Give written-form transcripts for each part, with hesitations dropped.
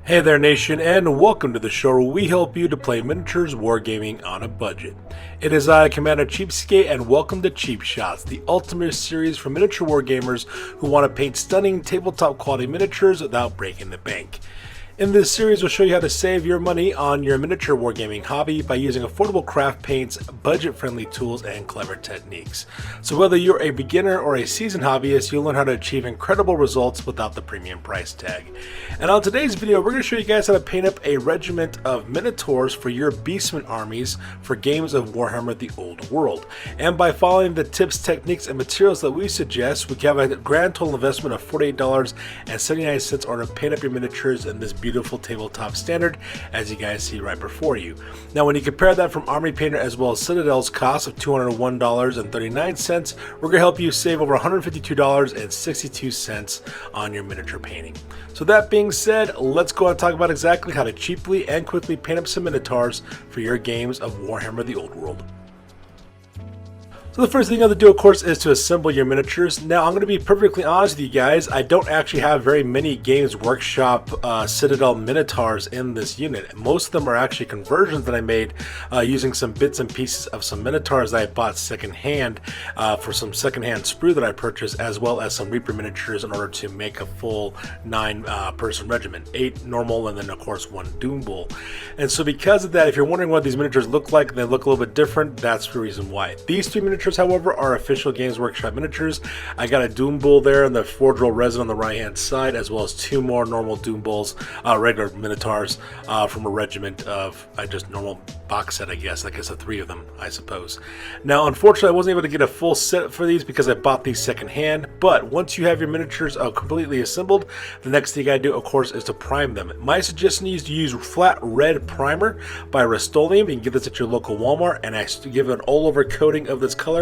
Hey there nation, and welcome to the show where we help you to play miniatures wargaming on a budget. It is I, Commander Cheapskate, and welcome to Cheap Shots, the ultimate series for miniature wargamers who want to paint stunning tabletop quality miniatures without breaking the bank. In this series, we'll show you how to save your money on your miniature wargaming hobby by using affordable craft paints, budget-friendly tools, and clever techniques. So whether you're a beginner or a seasoned hobbyist, you'll learn how to achieve incredible results without the premium price tag. And on today's video, we're going to show you guys how to paint up a regiment of Minotaurs for your Beastmen armies for games of Warhammer the Old World. And by following the tips, techniques, and materials that we suggest, we can have a grand total investment of $48.79 in order to paint up your miniatures in this beautiful tabletop standard, as you guys see right before you. Now when you compare that from Army Painter as well as Citadel's cost of $201.39, we're going to help you save over $152.62 on your miniature painting. So that being said, let's go and talk about exactly how to cheaply and quickly paint up some Minotaurs for your games of Warhammer the Old World. So the first thing you have to do, of course, is to assemble your miniatures. Now, I'm going to be perfectly honest with you guys, I don't actually have very many Games Workshop Citadel Minotaurs in this unit. Most of them are actually conversions that I made using some bits and pieces of some Minotaurs that I bought secondhand for some secondhand sprue that I purchased, as well as some Reaper miniatures in order to make a full 9-person regiment. 8 normal, and then, of course, 1 Doom Bull. And so because of that, if you're wondering what these miniatures look like, they look a little bit different, that's the reason why. These 3 miniatures, however, are official Games Workshop miniatures. I got a Doom Bull there and the Forge Roll Resin on the right hand side, as well as 2 more normal Doom Bulls, regular Minotaurs from a regiment of just normal box set, I guess the 3 of them, I suppose. Now unfortunately I wasn't able to get a full set for these because I bought these second hand, but once you have your miniatures completely assembled, the next thing you gotta do, of course, is to prime them. My suggestion is to use flat red primer by Rust-Oleum. You can get this at your local Walmart, and I give it an all over coating of this color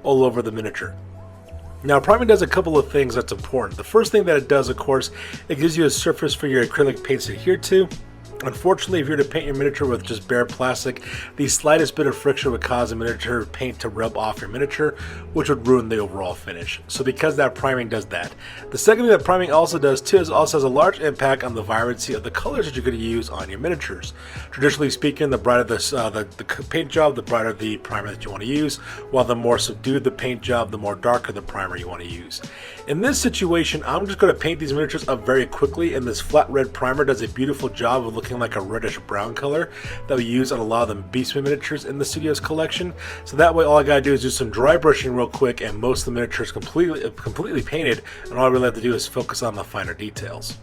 all over the miniature. Now, priming does a couple of things that's important. The first thing that it does, of course, it gives you a surface for your acrylic paints to adhere to. Unfortunately, if you were to paint your miniature with just bare plastic, the slightest bit of friction would cause the miniature paint to rub off your miniature, which would ruin the overall finish. So because that priming does that. The second thing that priming also does too is also has a large impact on the vibrancy of the colors that you're going to use on your miniatures. Traditionally speaking, the brighter the paint job, the brighter the primer that you want to use, while the more subdued the paint job, the more darker the primer you want to use. In this situation, I'm just going to paint these miniatures up very quickly, and this flat red primer does a beautiful job of looking like a reddish brown color that we use on a lot of the Beastmen miniatures in the studio's collection. So that way all I gotta do is do some dry brushing real quick, and most of the miniatures completely painted, and all I really have to do is focus on the finer details.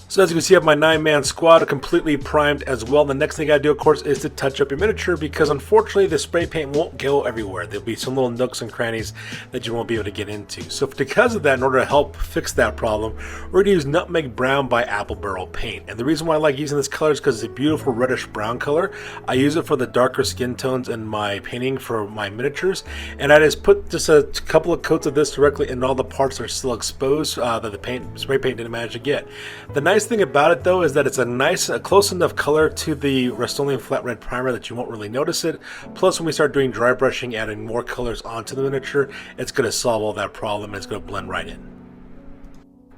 So as you can see, I have my 9-man squad completely primed as well. The next thing I gotta do, of course, is to touch up your miniature, because unfortunately the spray paint won't go everywhere. There'll be some little nooks and crannies that you won't be able to get into. So because of that, in order to help fix that problem, we're gonna use Nutmeg Brown by Apple Barrel Paint. And the reason why I like using this color is because it's a beautiful reddish brown color. I use it for the darker skin tones in my painting for my miniatures. And I just put just a couple of coats of this directly in all the parts that are still exposed that the spray paint didn't manage to get. The nice thing about it though is that it's a close enough color to the Rust-Oleum flat red primer that you won't really notice it. Plus, when we start doing dry brushing, adding more colors onto the miniature, it's going to solve all that problem, and it's going to blend right in.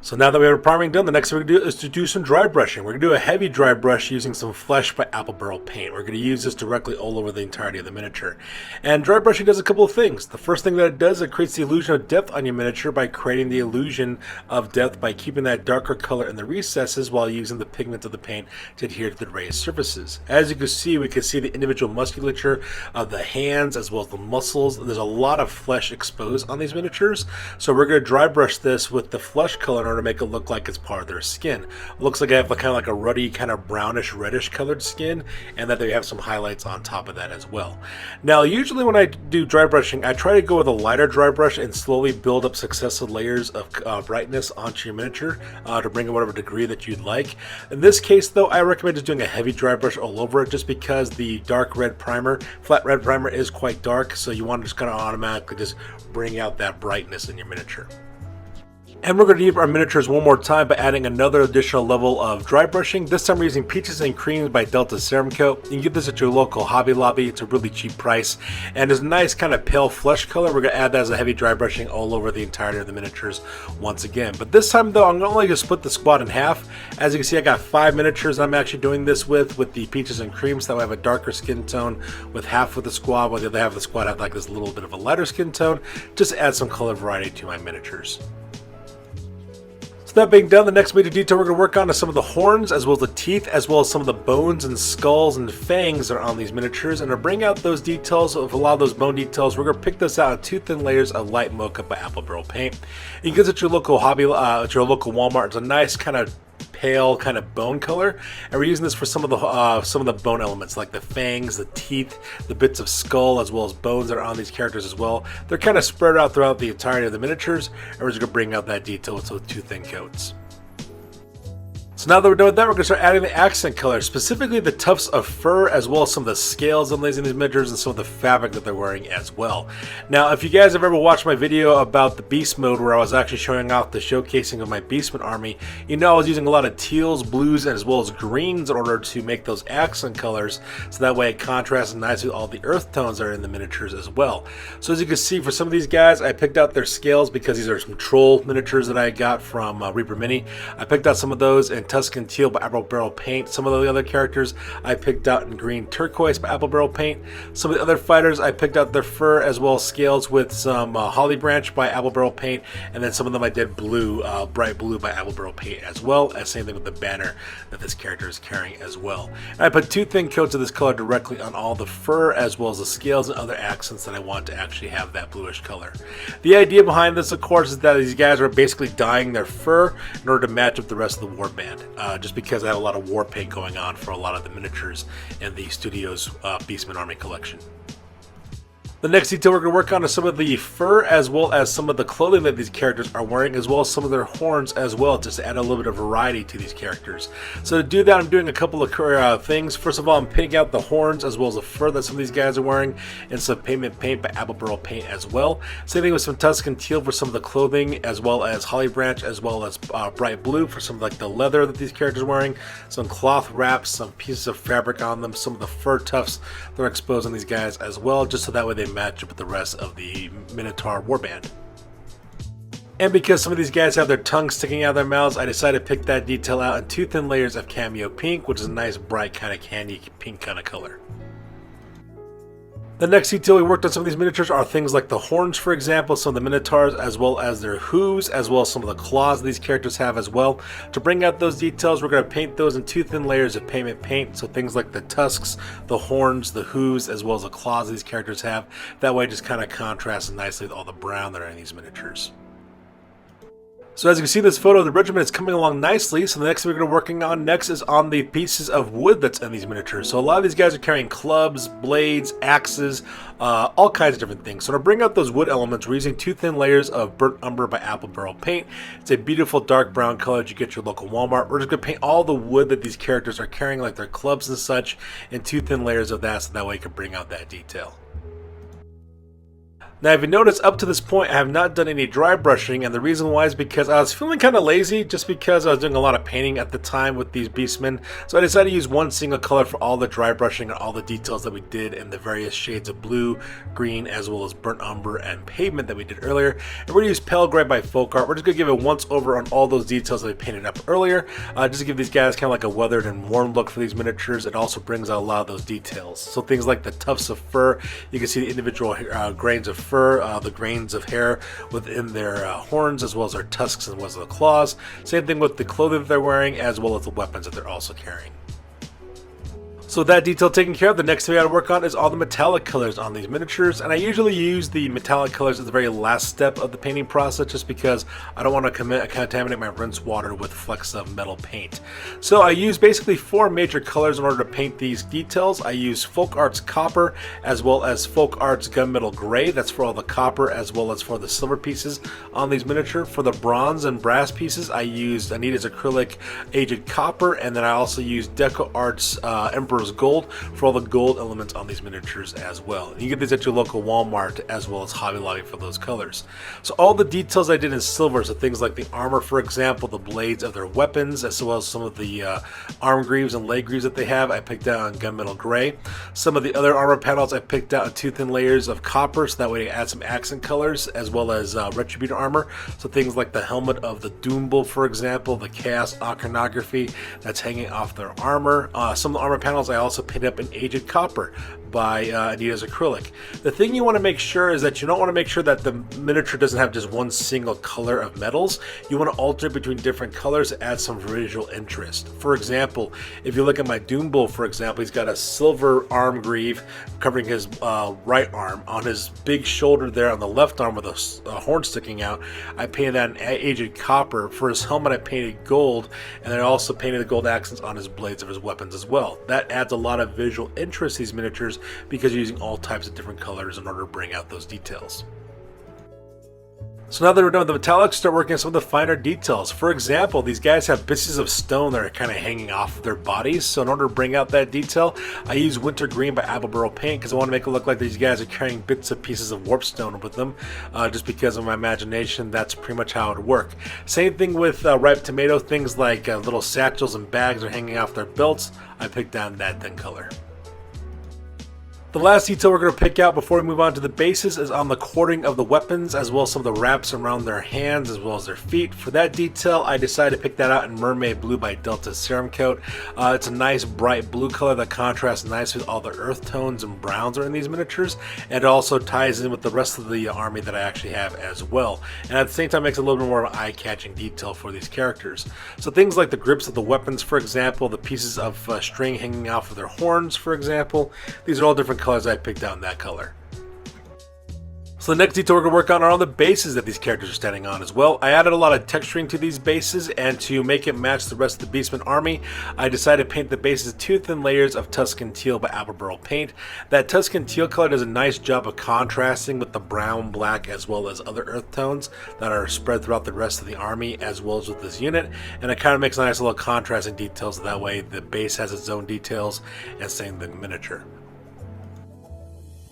So now that we have our priming done, the next thing we're going to do is to do some dry brushing. We're going to do a heavy dry brush using some Flesh by Apple Barrel Paint. We're going to use this directly all over the entirety of the miniature. And dry brushing does a couple of things. The first thing that it does, it creates the illusion of depth on your miniature by creating the illusion of depth by keeping that darker color in the recesses while using the pigment of the paint to adhere to the raised surfaces. As you can see, we can see the individual musculature of the hands as well as the muscles. There's a lot of flesh exposed on these miniatures. So we're going to dry brush this with the flesh color to make it look like it's part of their skin. It looks like I have kind of like a ruddy, kind of brownish, reddish colored skin, and that they have some highlights on top of that as well. Now, usually when I do dry brushing, I try to go with a lighter dry brush and slowly build up successive layers of brightness onto your miniature to bring in whatever degree that you'd like. In this case, though, I recommend just doing a heavy dry brush all over it, just because the dark red primer, flat red primer, is quite dark, so you want to just kind of automatically just bring out that brightness in your miniature. And we're going to deep our miniatures one more time by adding another additional level of dry brushing. This time we're using Peaches and Creams by Delta Serum Coat. You can get this at your local Hobby Lobby. It's a really cheap price. And it's a nice kind of pale flesh color. We're going to add that as a heavy dry brushing all over the entirety of the miniatures once again. But this time though, I'm only going to split the squad in half. As you can see, I got 5 miniatures I'm actually doing this with the Peaches and Creams. That way I have a darker skin tone with half of the squad, while the other half of the squad have like this little bit of a lighter skin tone. Just to add some color variety to my miniatures. So that being done, the next major detail we're going to work on is some of the horns, as well as the teeth, as well as some of the bones and skulls and fangs that are on these miniatures. And to bring out those details, of a lot of those bone details, we're going to pick this out in 2 thin layers of light mocha by Apple Barrel Paint. You can get it at your local at your local Walmart. It's a nice kind of pale kind of bone color, and we're using this for some of the bone elements like the fangs, the teeth, the bits of skull, as well as bones that are on these characters as well. They're kind of spread out throughout the entirety of the miniatures, and we're just going to bring out that detail with those 2 thin coats. So now that we're done with that, we're going to start adding the accent colors, specifically the tufts of fur, as well as some of the scales I'm laying in these miniatures and some of the fabric that they're wearing as well. Now, if you guys have ever watched my video about the Beast mode, where I was actually showing off the showcasing of my Beastmen army, you know I was using a lot of teals, blues, as well as greens in order to make those accent colors, so that way it contrasts nicely with all the earth tones that are in the miniatures as well. So as you can see, for some of these guys, I picked out their scales because these are some troll miniatures that I got from Reaper Mini. I picked out some of those and Tuscan Teal by Apple Barrel Paint. Some of the other characters I picked out in Green Turquoise by Apple Barrel Paint. Some of the other fighters I picked out their fur as well as scales with some Holly Branch by Apple Barrel Paint, and then some of them I did blue, bright blue by Apple Barrel Paint as well, as same thing with the banner that this character is carrying as well. And I put 2 thin coats of this color directly on all the fur as well as the scales and other accents that I want to actually have that bluish color. The idea behind this, of course, is that these guys are basically dyeing their fur in order to match up the rest of the warband. Just because I have a lot of war paint going on for a lot of the miniatures in the studio's Beastmen Army collection. The next detail we're going to work on is some of the fur as well as some of the clothing that these characters are wearing, as well as some of their horns as well, just to add a little bit of variety to these characters. So to do that, I'm doing a couple of things. First of all, I'm painting out the horns as well as the fur that some of these guys are wearing in some pigment paint by Apple Barrel Paint as well. Same thing with some Tuscan Teal for some of the clothing, as well as Holly Branch, as well as bright blue for some of like the leather that these characters are wearing, some cloth wraps, some pieces of fabric on them, some of the fur tufts that are exposed on these guys as well, just so that way they match up with the rest of the Minotaur warband. And because some of these guys have their tongues sticking out of their mouths, I decided to pick that detail out in 2 thin layers of Cameo Pink, which is a nice bright kind of candy pink kind of color. The next detail we worked on some of these miniatures are things like the horns, for example, some of the Minotaurs, as well as their hooves, as well as some of the claws these characters have as well. To bring out those details, we're going to paint those in 2 thin layers of pigment paint, so things like the tusks, the horns, the hooves, as well as the claws these characters have. That way it just kind of contrasts nicely with all the brown that are in these miniatures. So as you can see in this photo, the regiment is coming along nicely. So the next thing we're going to be working on next is on the pieces of wood that's in these miniatures. So a lot of these guys are carrying clubs, blades, axes, all kinds of different things. So to bring out those wood elements, we're using 2 thin layers of Burnt Umber by Apple Barrel Paint. It's a beautiful dark brown color that you get at your local Walmart. We're just going to paint all the wood that these characters are carrying, like their clubs and such, in 2 thin layers of that, so that way you can bring out that detail. Now, if you notice, up to this point, I have not done any dry brushing, and the reason why is because I was feeling kind of lazy, just because I was doing a lot of painting at the time with these Beastmen. So I decided to use one single color for all the dry brushing and all the details that we did in the various shades of blue, green, as well as burnt umber and pavement that we did earlier. And we're going to use Pale Gray by Folk Art. We're just going to give it once over on all those details that we painted up earlier, just to give these guys kind of like a weathered and worn look for these miniatures. It also brings out a lot of those details. So things like the tufts of fur, you can see the individual grains of fur, the grains of hair within their horns, as well as their tusks and as well as the claws. Same thing with the clothing that they're wearing, as well as the weapons that they're also carrying. So with that detail taken care of, the next thing I got to work on is all the metallic colors on these miniatures. And I usually use the metallic colors at the very last step of the painting process, just because I don't want to contaminate my rinse water with flecks of metal paint. So I use basically 4 major colors in order to paint these details. I use Folk Arts Copper, as well as Folk Arts Gunmetal Gray. That's for all the copper as well as for the silver pieces on these miniature. For the bronze and brass pieces, I used Anita's Acrylic Aged Copper, and then I also used Deco Arts Emperor rose gold for all the gold elements on these miniatures as well. You get these at your local Walmart as well as Hobby Lobby for those colors. So all the details I did in silver, so things like the armor, for example, the blades of their weapons, as well as some of the arm greaves and leg greaves that they have, I picked out on gunmetal gray. Some of the other armor panels I picked out in 2 thin layers of copper, so that way I add some accent colors, as well as retributor armor. So things like the helmet of the Doombull, for example, the Chaos iconography that's hanging off their armor. Some of the armor panels I also painted up in aged copper by Adidas acrylic. The thing you want to make sure is that you don't want to make sure that the miniature doesn't have just one single color of metals. You want to alternate between different colors to add some visual interest. For example, if you look at my Doombull, for example, he's got a silver arm greave covering his right arm. On his big shoulder there on the left arm with a horn sticking out, I painted that in aged copper. For his helmet, I painted gold, and then I also painted the gold accents on his blades of his weapons as well. That adds a lot of visual interest to these miniatures because you're using all types of different colors in order to bring out those details. So now that we're done with the metallics, start working on some of the finer details. For example, these guys have pieces of stone that are kind of hanging off their bodies. So in order to bring out that detail, I use Winter Green by Attleboro Paint because I want to make it look like these guys are carrying bits of pieces of warpstone with them. Just because of my imagination, that's pretty much how it would work. Same thing with Ripe Tomato, things like little satchels and bags are hanging off their belts. I picked down that thin color. The last detail we're going to pick out before we move on to the bases is on the cording of the weapons, as well as some of the wraps around their hands as well as their feet. For that detail, I decided to pick that out in Mermaid Blue by Delta Serum Coat. It's a nice bright blue color that contrasts nicely with all the earth tones and browns are in these miniatures, and it also ties in with the rest of the army that I actually have as well. And at the same time, makes it a little bit more of an eye-catching detail for these characters. So things like the grips of the weapons, for example, the pieces of string hanging off of their horns, for example, these are all different colors I picked out in that color. So the next detail we're going to work on are on the bases that these characters are standing on as well. I added a lot of texturing to these bases, and to make it match the rest of the Beastmen army, I decided to paint the bases 2 thin layers of Tuscan Teal by Attleboro Paint. That Tuscan Teal color does a nice job of contrasting with the brown, black, as well as other earth tones that are spread throughout the rest of the army, as well as with this unit. And it kind of makes a nice little contrasting details, so that way the base has its own details, and same the miniature.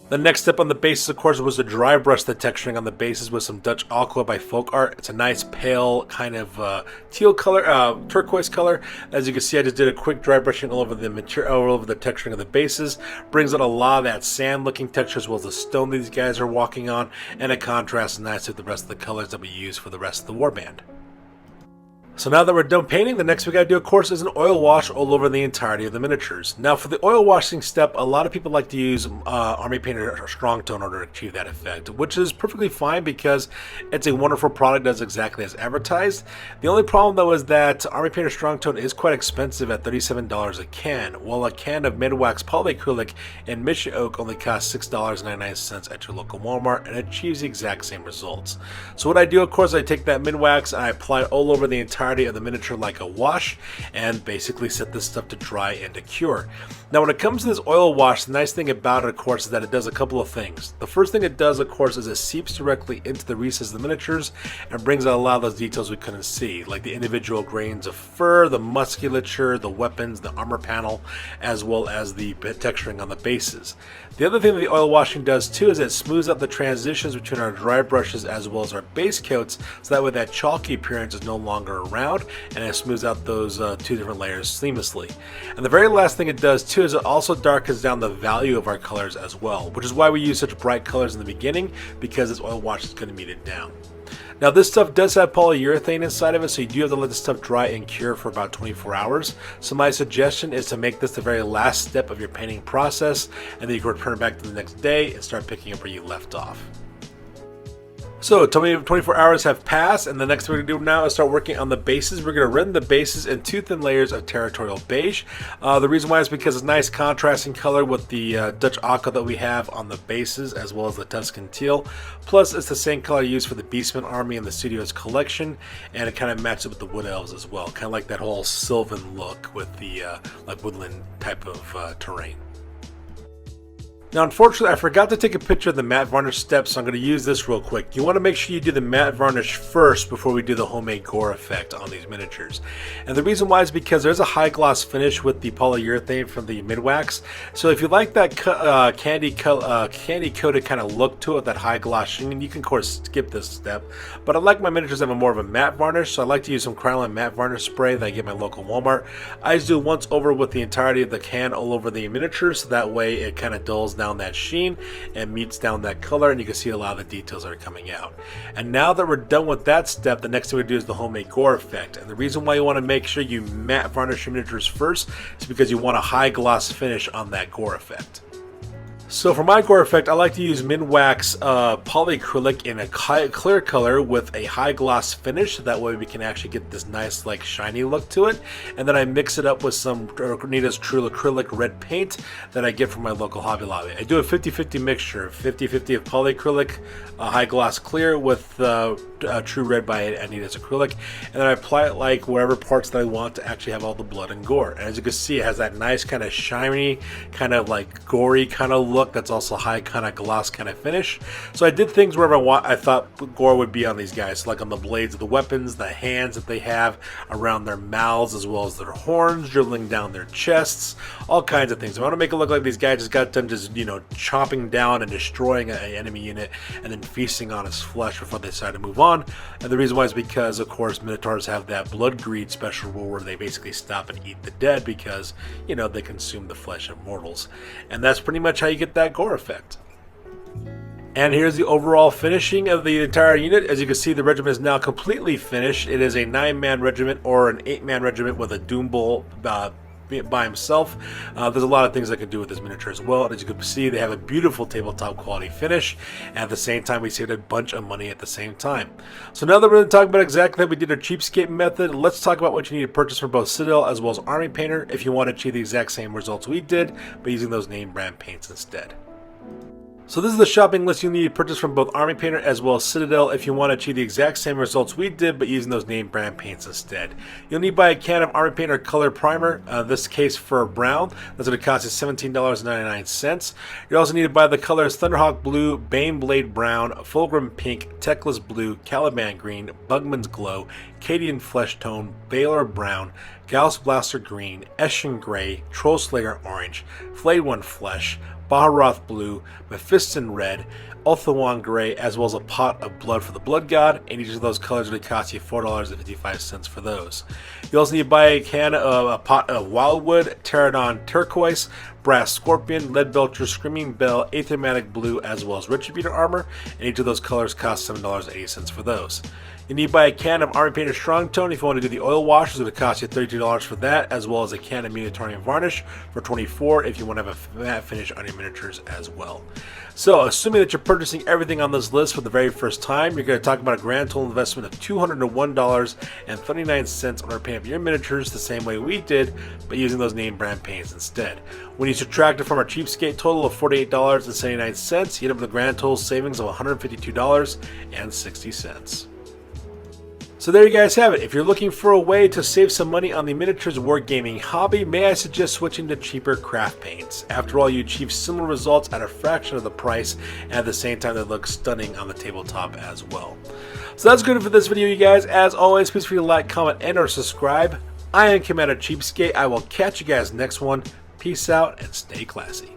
The next step on the bases, of course, was to dry brush the texturing on the bases with some Dutch Aqua by Folk Art. It's a nice pale kind of teal color, turquoise color. As you can see, I just did a quick dry brushing all over the material, all over the texturing of the bases. Brings out a lot of that sand-looking texture as well as the stone that these guys are walking on, and it contrasts nicely with the rest of the colors that we use for the rest of the warband. So now that we're done painting, the next we got to do, of course, is an oil wash all over the entirety of the miniatures. Now, for the oil washing step, a lot of people like to use Army Painter Strong Tone in order to achieve that effect, which is perfectly fine because it's a wonderful product, does exactly as advertised. The only problem, though, is that Army Painter Strong Tone is quite expensive at $37 a can, while a can of mid-wax polyacrylic in Mission Oak only costs $6.99 at your local Walmart and achieves the exact same results. So what I do, of course, I take that mid-wax and I apply it all over the entire of the miniature like a wash and basically set this stuff to dry and to cure. Now when it comes to this oil wash, the nice thing about it, of course, is that it does a couple of things. The first thing it does, of course, is it seeps directly into the recesses of the miniatures and brings out a lot of those details we couldn't see, like the individual grains of fur, the musculature, the weapons, the armor panel, as well as the texturing on the bases. The other thing that the oil washing does too is it smooths out the transitions between our dry brushes as well as our base coats, so that way that chalky appearance is no longer around and it smooths out those 2 different layers seamlessly. And the very last thing it does too is it also darkens down the value of our colors as well, which is why we use such bright colors in the beginning, because this oil wash is going to meet it down. Now this stuff does have polyurethane inside of it, so you do have to let this stuff dry and cure for about 24 hours. So my suggestion is to make this the very last step of your painting process, and then you can return it back to the next day and start picking up where you left off. So 24 hours have passed, and the next thing we're going to do now is start working on the bases. We're going to rend the bases in 2 thin layers of Territorial Beige. The reason why is because it's a nice contrasting color with the Dutch Aqua that we have on the bases, as well as the Tuscan Teal. Plus, it's the same color used for the Beastmen army in the Studios collection, and it kind of matches with the Wood Elves as well. Kind of like that whole Sylvan look with the like woodland type of terrain. Now, unfortunately, I forgot to take a picture of the matte varnish steps, so I'm going to use this real quick. You want to make sure you do the matte varnish first before we do the homemade gore effect on these miniatures. And the reason why is because there's a high gloss finish with the polyurethane from the mid-wax. So if you like that candy coated kind of look to it, that high gloss sheen, you can of course skip this step. But I like my miniatures to have more of a matte varnish, so I like to use some Krylon matte varnish spray that I get at my local Walmart. I just do it once over with the entirety of the can all over the miniatures, so that way it kind of dulls down that sheen and meets down that color, and you can see a lot of the details that are coming out. And now that we're done with that step, the next thing we do is the homemade gore effect. And the reason why you want to make sure you matte varnish your miniatures first is because you want a high gloss finish on that gore effect. So for my gore effect, I like to use mid-wax polyacrylic in a clear color with a high gloss finish. That way we can actually get this nice like shiny look to it. And then I mix it up with some Nita's True Acrylic red paint that I get from my local Hobby Lobby. I do a 50-50 mixture, 50-50 of polyacrylic, high gloss clear with True Red by Nita's Acrylic. And then I apply it like wherever parts that I want to actually have all the blood and gore. And as you can see, it has that nice kind of shiny, kind of like gory kind of look that's also high kind of gloss kind of finish. So I did things wherever I thought gore would be on these guys, so like on the blades of the weapons, the hands that they have, around their mouths, as well as their horns, dribbling down their chests, all kinds of things. I want to make it look like these guys just got done just, you know, chopping down and destroying an enemy unit and then feasting on his flesh before they decide to move on. And the reason why is because, of course, Minotaurs have that blood greed special rule where they basically stop and eat the dead because, you know, they consume the flesh of mortals. And that's pretty much how you get that gore effect. And here's the overall finishing of the entire unit. As you can see, the regiment is now completely finished. It is a 9-man regiment or an 8-man regiment with a Doom Bull by himself. There's a lot of things I can do with this miniature as well. And as you can see, they have a beautiful tabletop quality finish. And at the same time, we saved a bunch of money at the same time. So now that we're going to talk about exactly how we did our cheapskate method, let's talk about what you need to purchase from both Citadel as well as Army Painter if you want to achieve the exact same results we did, but using those name brand paints instead. So this is the shopping list you need to purchase from both Army Painter as well as Citadel if you want to achieve the exact same results we did, but using those name brand paints instead. You'll need to buy a can of Army Painter color primer, this case for brown. That's going to cost you $17.99. You also need to buy the colors Thunderhawk Blue, Baneblade Brown, Fulgrim Pink, Teclis Blue, Caliban Green, Bugman's Glow, Cadian Flesh Tone, Baylor Brown, Gauss Blaster Green, Eshin Gray, Trollslayer Orange, Flayed One Flesh, Baharoth Blue, Mephiston Red, Ulthuan Gray, as well as a pot of blood for the Blood God, and each of those colors would cost you $4.55 for those. You also need to buy a pot of Wildwood, Pterodon Turquoise, Brass Scorpion, Leadbelcher, Screaming Bell, Aethermatic Blue, as well as Retributor Armor, and each of those colors cost $7.80 for those. You need to buy a can of Army Painter Strong Tone if you want to do the oil wash. It's going to cost you $32 for that, as well as a can of Minotaurian Varnish for $24 if you want to have a matte finish on your miniatures as well. So, assuming that you're purchasing everything on this list for the very first time, you're going to talk about a grand total investment of $201.39 on our paint of your miniatures the same way we did, but using those name brand paints instead. When you subtract it from our cheapskate total of $48.79, you end up with a grand total savings of $152.60. So there you guys have it. If you're looking for a way to save some money on the miniatures wargaming hobby, may I suggest switching to cheaper craft paints. After all, you achieve similar results at a fraction of the price, and at the same time they look stunning on the tabletop as well. So that's good for this video, you guys. As always, please feel free to like, comment, and or subscribe. I am Commander Cheapskate. I will catch you guys next one. Peace out and stay classy.